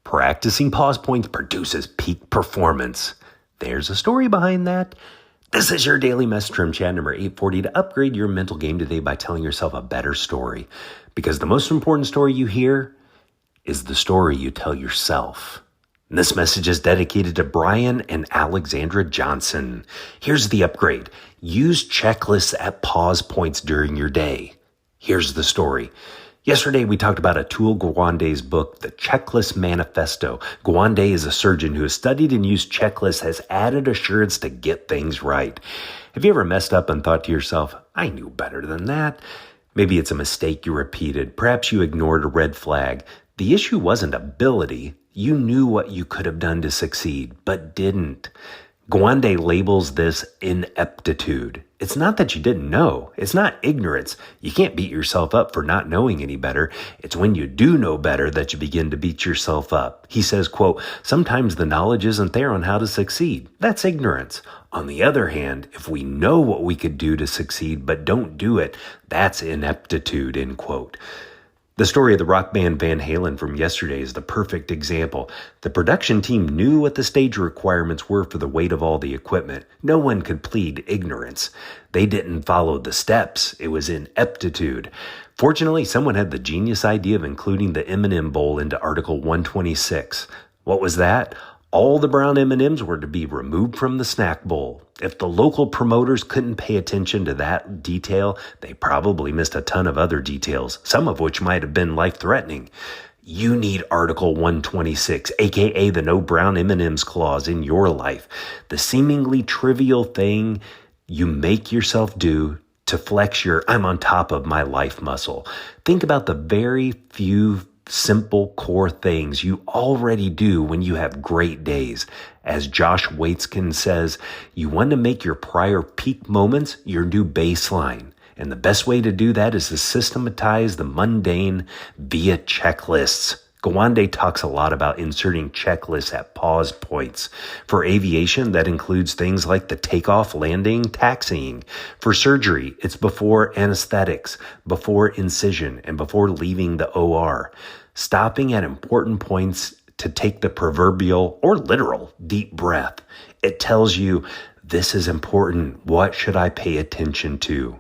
Practicing pause points produces peak performance. There's a story behind that. This is your daily message from chat number 840 to upgrade your mental game today by telling yourself a better story. Because the most important story you hear is the story you tell yourself. And this message is dedicated to Brian and Alexandra Johnson. Here's the upgrade. Use checklists at pause points during your day. Here's the story. Yesterday, we talked about Atul Gawande's book, The Checklist Manifesto. Gawande is a surgeon who has studied and used checklists as added assurance to get things right. Have you ever messed up and thought to yourself, I knew better than that? Maybe it's a mistake you repeated. Perhaps you ignored a red flag. The issue wasn't ability. You knew what you could have done to succeed, but didn't. Gawande labels this ineptitude. It's not that you didn't know. It's not ignorance. You can't beat yourself up for not knowing any better. It's when you do know better that you begin to beat yourself up. He says, quote, sometimes the knowledge isn't there on how to succeed. That's ignorance. On the other hand, if we know what we could do to succeed but don't do it, that's ineptitude, end quote. The story of the rock band Van Halen from yesterday is the perfect example. The production team knew what the stage requirements were for the weight of all the equipment. No one could plead ignorance. They didn't follow the steps. It was ineptitude. Fortunately, someone had the genius idea of including the M&M bowl into Article 126. What was that? All the brown M&Ms were to be removed from the snack bowl. If the local promoters couldn't pay attention to that detail, they probably missed a ton of other details, some of which might have been life-threatening. You need Article 126, aka the no brown M&Ms clause in your life. The seemingly trivial thing you make yourself do to flex your I'm on top of my life muscle. Think about the very few simple core things you already do when you have great days. As Josh Waitzkin says, you want to make your prior peak moments your new baseline. And the best way to do that is to systematize the mundane via checklists. Gawande talks a lot about inserting checklists at pause points. For aviation, that includes things like the takeoff, landing, taxiing. For surgery, it's before anesthetics, before incision, and before leaving the OR. Stopping at important points to take the proverbial or literal deep breath. It tells you, this is important. What should I pay attention to?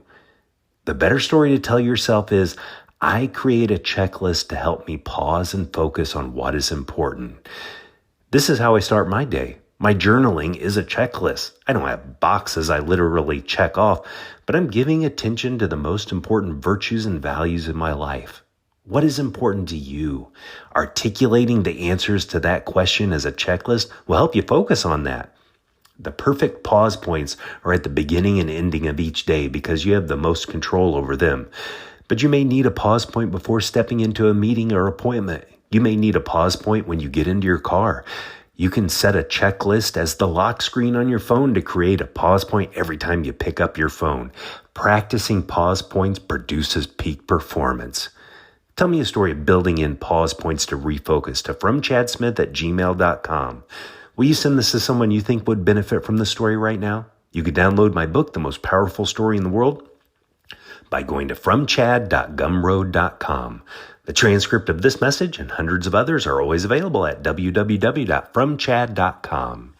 The better story to tell yourself is, I create a checklist to help me pause and focus on what is important. This is how I start my day. My journaling is a checklist. I don't have boxes I literally check off, but I'm giving attention to the most important virtues and values in my life. What is important to you? Articulating the answers to that question as a checklist will help you focus on that. The perfect pause points are at the beginning and ending of each day because you have the most control over them. But you may need a pause point before stepping into a meeting or appointment. You may need a pause point when you get into your car. You can set a checklist as the lock screen on your phone to create a pause point every time you pick up your phone. Practicing pause points produces peak performance. Tell me a story of building in pause points to refocus to fromchadsmith@gmail.com. Will you send this to someone you think would benefit from the story right now? You could download my book, The Most Powerful Story in the World, by going to fromchad.gumroad.com. The transcript of this message and hundreds of others are always available at www.fromchad.com.